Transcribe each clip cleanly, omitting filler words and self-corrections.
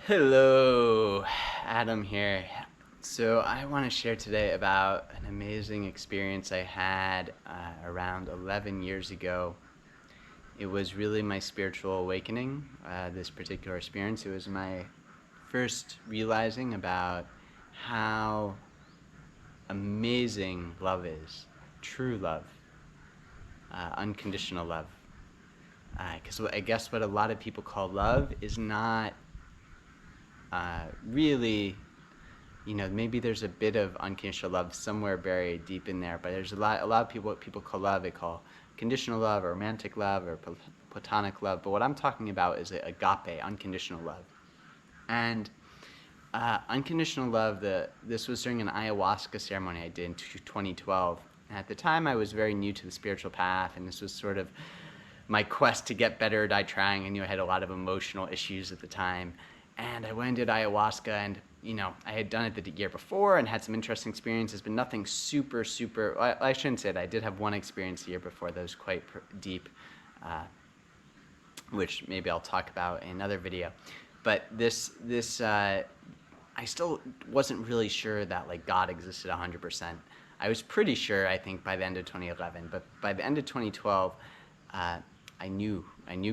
Hello, Adam here. So, I want to share today about an amazing experience I had around 11 years ago. It was really my spiritual awakening, this particular experience. It was my first realizing about how amazing love is, true love, unconditional love. Because I guess what a lot of people call love is not really, maybe there's a bit of unconditional love somewhere buried deep in there, but there's a lot of people, what people call love, they call conditional love or romantic love or platonic love. But what I'm talking about is agape, unconditional love. And unconditional love, this was during an ayahuasca ceremony I did in 2012. And at the time, I was very new to the spiritual path, and this was sort of my quest to get better at trying. I knew I had a lot of emotional issues at the time. And I went and did ayahuasca, and I had done it the year before and had some interesting experiences, but nothing super. I shouldn't say that. I did have one experience the year before that was quite deep, which maybe I'll talk about in another video. But I still wasn't really sure that like God existed 100%. I was pretty sure, I think, by the end of 2011, but by the end of 2012, I knew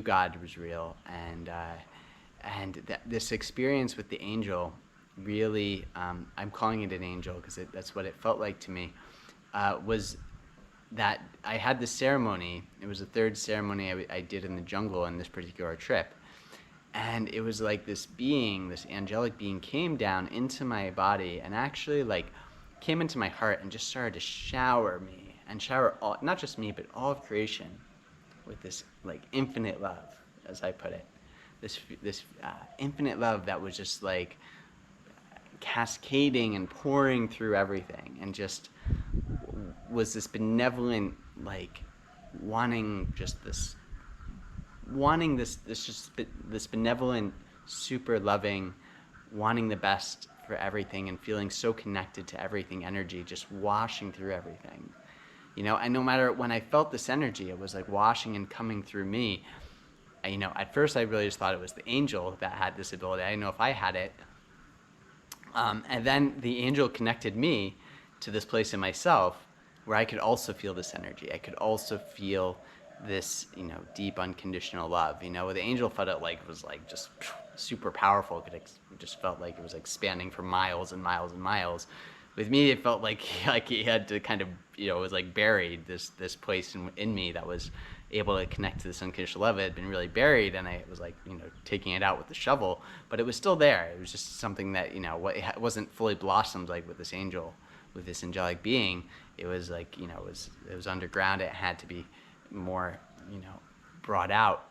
God was real, and this experience with the angel really, I'm calling it an angel because that's what it felt like to me, was that I had this ceremony. It was the third ceremony I did in the jungle on this particular trip. And it was like this being, this angelic being came down into my body and actually like came into my heart and just started to shower me and shower all, not just me, but all of creation with this like infinite love, as I put it. This infinite love that was just like cascading and pouring through everything, and just was this benevolent, like this benevolent, super loving, wanting the best for everything and feeling so connected to everything energy, just washing through everything. And no matter when I felt this energy, it was like washing and coming through me. At first I really just thought it was the angel that had this ability. I didn't know if I had it. And then the angel connected me to this place in myself where I could also feel this energy. I could also feel this, deep unconditional love. The angel felt it was like just super powerful. It just felt like it was expanding for miles and miles and miles. With me, it felt like he had to kind of, it was like buried, this place in me that was able to connect to this unconditional love. It had been really buried, and I was like, taking it out with the shovel, but it was still there. It was just something that, it wasn't fully blossomed like with this angel, with this angelic being. It was like, it was underground. It had to be more, brought out,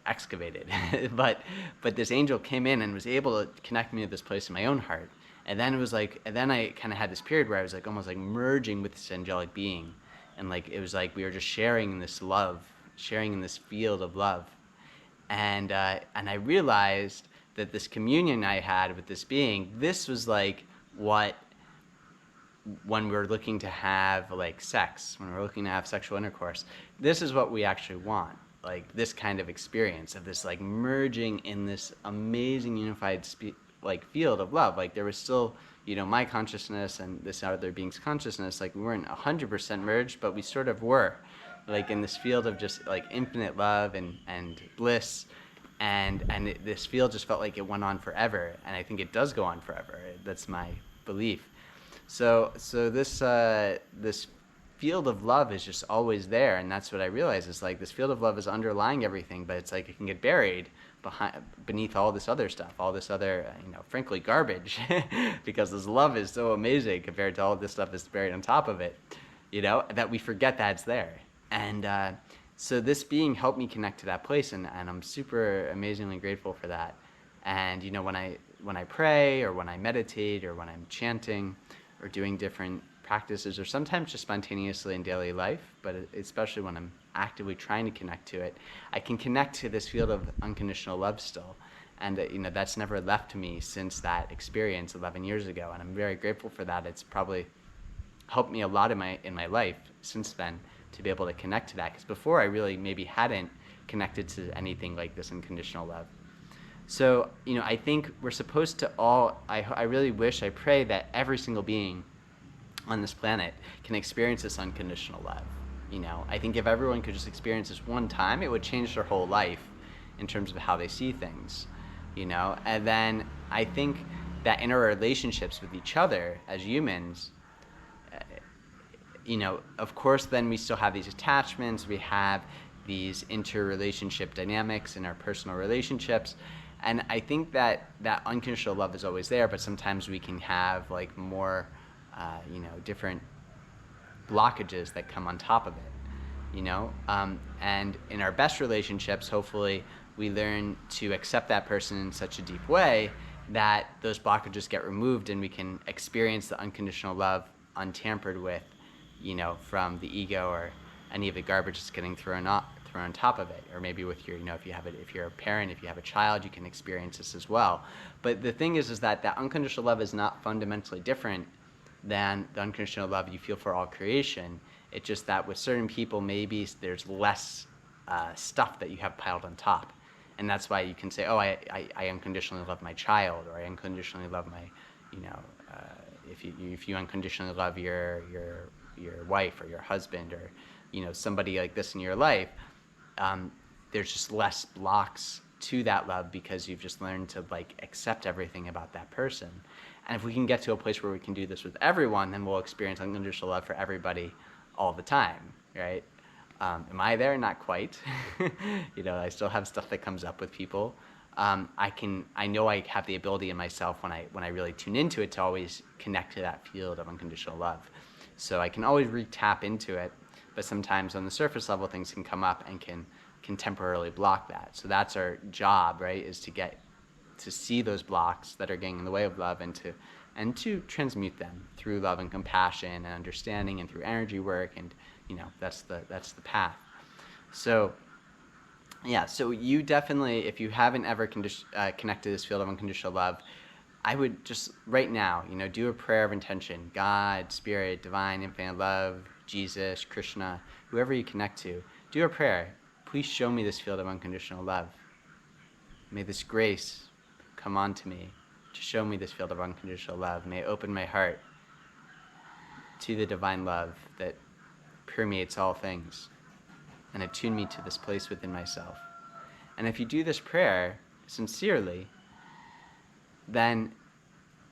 excavated. but this angel came in and was able to connect me to this place in my own heart. And then I kind of had this period where I was like almost like merging with this angelic being, and like it was like we were just sharing in this love, sharing in this field of love, and I realized that this communion I had with this being, this was like what, when we're looking to have like sex, when we're looking to have sexual intercourse, this is what we actually want. Like this kind of experience of this like merging in this amazing unified field of love. Like there was still, my consciousness and this other being's consciousness, like we weren't 100% merged, but we sort of were, like in this field of just like infinite love and bliss. This field just felt like it went on forever, and I think it does go on forever. That's my belief. So this field of love is just always there, and that's what I realize is like this field of love is underlying everything, but it's like it can get buried beneath all this other stuff, all this other, frankly, garbage, because this love is so amazing compared to all this stuff that's buried on top of it, that we forget that it's there. And so this being helped me connect to that place, and I'm super amazingly grateful for that. And when I pray, or when I meditate, or when I'm chanting, or doing different practices, or sometimes just spontaneously in daily life, but especially when I'm actively trying to connect to it, I can connect to this field of unconditional love still. And that's never left me since that experience 11 years ago, and I'm very grateful for that. It's probably helped me a lot in my life since then to be able to connect to that, because before I really maybe hadn't connected to anything like this unconditional love. So, I think we're supposed to all, I really wish, I pray that every single being on this planet can experience this unconditional love. I think if everyone could just experience this one time, it would change their whole life in terms of how they see things. And then I think that in our relationships with each other as humans, of course, then we still have these attachments, we have these interrelationship dynamics in our personal relationships. And I think that unconditional love is always there, but sometimes we can have like more, different blockages that come on top of it, and in our best relationships, hopefully we learn to accept that person in such a deep way that those blockages get removed and we can experience the unconditional love untampered with, from the ego or any of the garbage that's getting thrown on top of it. Or maybe with your, if you're a parent, if you have a child, you can experience this as well. But the thing is that unconditional love is not fundamentally different than the unconditional love you feel for all creation. It's just that with certain people, maybe there's less stuff that you have piled on top. And that's why you can say, oh, I unconditionally love my child, or I unconditionally love my, if you unconditionally love your wife or your husband, or somebody like this in your life, there's just less blocks to that love because you've just learned to like accept everything about that person. And if we can get to a place where we can do this with everyone, then we'll experience unconditional love for everybody all the time, right? Am I there? Not quite. I still have stuff that comes up with people. I know I have the ability in myself when I really tune into it to always connect to that field of unconditional love. So I can always tap into it, but sometimes on the surface level things can come up and can temporarily block that. So that's our job, right? Is to get to see those blocks that are getting in the way of love and to transmute them through love and compassion and understanding and through energy work, and that's the path. So yeah, so you definitely, if you haven't ever connected to this field of unconditional love, I would just right now, do a prayer of intention. God, Spirit, Divine, Infinite Love, Jesus, Krishna, whoever you connect to, do a prayer. Please show me this field of unconditional love. May this grace come onto me to show me this field of unconditional love. May it open my heart to the divine love that permeates all things, and attune me to this place within myself. And if you do this prayer sincerely, then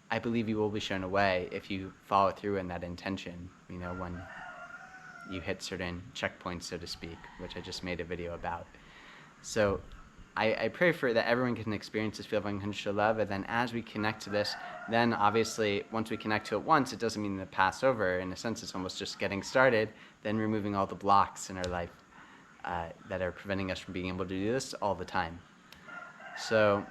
I believe you will be shown a way if you follow through in that intention, when you hit certain checkpoints, so to speak, which I just made a video about. So I pray for that everyone can experience this field of unconditional love, and then as we connect to this, then obviously once we connect to it once, it doesn't mean the pass over. In a sense, it's almost just getting started, then removing all the blocks in our life that are preventing us from being able to do this all the time. So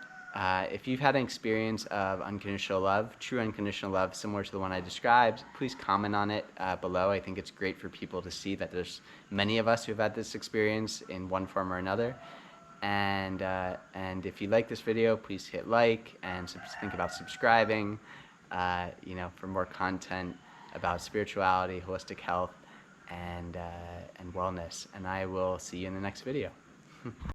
if you've had an experience of unconditional love, true unconditional love, similar to the one I described, please comment on it below. I think it's great for people to see that there's many of us who've had this experience in one form or another. And if you like this video, please hit like and think about subscribing, for more content about spirituality, holistic health, and wellness. And I will see you in the next video.